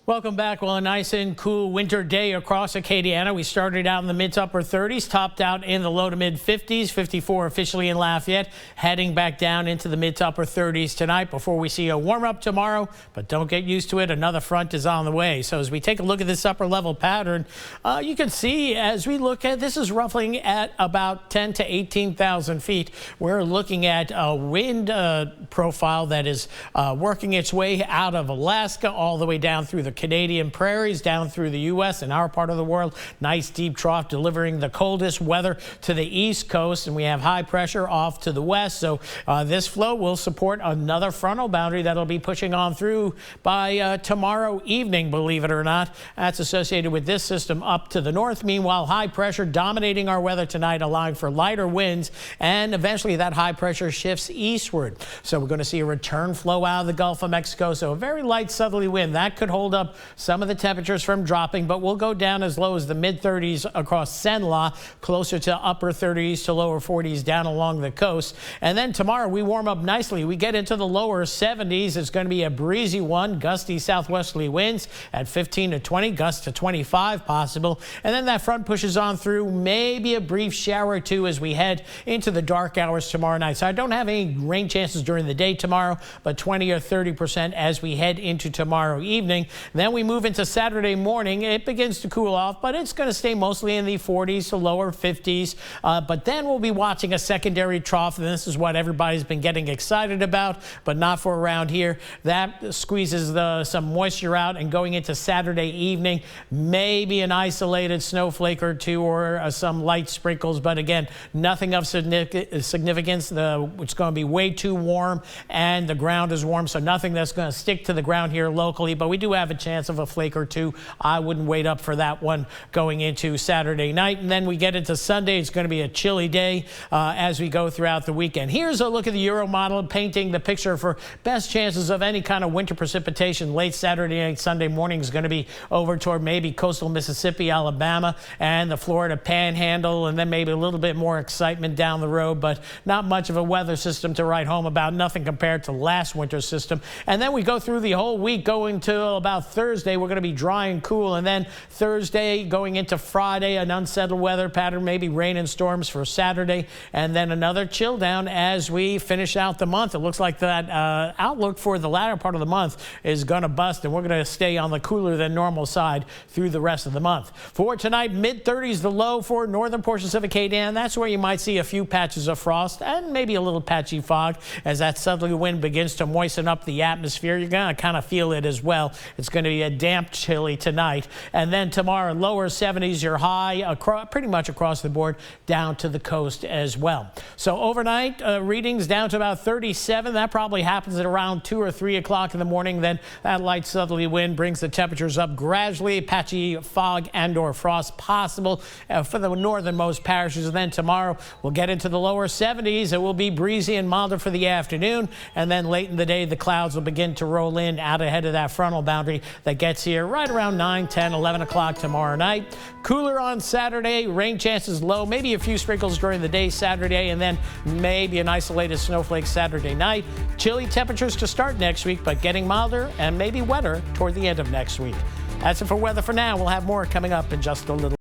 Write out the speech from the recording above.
Welcome back. Well, a nice and cool winter day across Acadiana. We started out in the mid to upper 30s, topped out in the low to mid 50s, 54 officially in Lafayette, heading back down into the mid to upper 30s tonight before we see a warm up tomorrow. But don't get used to it. Another front is on the way. So as we take a look at this upper level pattern, you can see as we look at this is roughly at about 10 to 18,000 feet. We're looking at a wind profile that is working its way out of Alaska all the way down through the Canadian prairies, down through the U.S. and our part of the world. Nice deep trough delivering the coldest weather to the east coast, and we have high pressure off to the west. So this flow will support another frontal boundary that'll be pushing on through by tomorrow evening, believe it or not. That's associated with this system up to the north. Meanwhile, high pressure dominating our weather tonight, allowing for lighter winds, and eventually that high pressure shifts eastward. So we're going to see a return flow out of the Gulf of Mexico. So a very light southerly wind that could hold up some of the temperatures from dropping, but we'll go down as low as the mid 30s across Cenla, closer to upper 30s to lower 40s down along the coast. And then tomorrow we warm up nicely. We get into the lower 70s. It's going to be a breezy one, gusty southwesterly winds at 15 to 20, gusts to 25 possible. And then that front pushes on through, maybe a brief shower or two as we head into the dark hours tomorrow night. So I don't have any rain chances during the day tomorrow, but 20 or 30% as we head into tomorrow evening. Then we move into Saturday morning. It begins to cool off, but it's going to stay mostly in the 40s to lower 50s. But then we'll be watching a secondary trough, and this is what everybody's been getting excited about, but not for around here. That squeezes some moisture out, and going into Saturday evening, maybe an isolated snowflake or two or some light sprinkles, but again, nothing of significance. It's going to be way too warm, and the ground is warm, so nothing that's going to stick to the ground here locally, but we do have a chance of a flake or two. I wouldn't wait up for that one going into Saturday night. And then we get into Sunday. It's going to be a chilly day as we go throughout the weekend. Here's a look at the Euro model painting the picture for best chances of any kind of winter precipitation. Late Saturday night, Sunday morning is going to be over toward maybe coastal Mississippi, Alabama, and the Florida Panhandle, and then maybe a little bit more excitement down the road, but not much of a weather system to write home about. Nothing compared to last winter's system. And then we go through the whole week going till about Thursday. We're going to be dry and cool, and then Thursday going into Friday, an unsettled weather pattern, maybe rain and storms for Saturday, and then another chill down as we finish out the month. It looks like that outlook for the latter part of the month is going to bust, and we're going to stay on the cooler than normal side through the rest of the month. For tonight, mid 30s the low for northern portions of Acadiana. That's where you might see a few patches of frost and maybe a little patchy fog as that southerly wind begins to moisten up the atmosphere. You're going to kind of feel it as well. It's going to be a damp chilly tonight, and then tomorrow lower 70s your high pretty much across the board down to the coast as well. So overnight readings down to about 37. That probably happens at around 2 or 3 o'clock in the morning. Then that light southerly wind brings the temperatures up gradually. Patchy fog and or frost possible for the northernmost parishes. And then tomorrow we'll get into the lower 70s. It will be breezy and milder for the afternoon, and then late in the day the clouds will begin to roll in out ahead of that frontal boundary that gets here right around 9, 10, 11 o'clock tomorrow night. Cooler on Saturday, rain chances low, maybe a few sprinkles during the day Saturday, and then maybe an isolated snowflake Saturday night. Chilly temperatures to start next week, but getting milder and maybe wetter toward the end of next week. That's it for weather for now. We'll have more coming up in just a little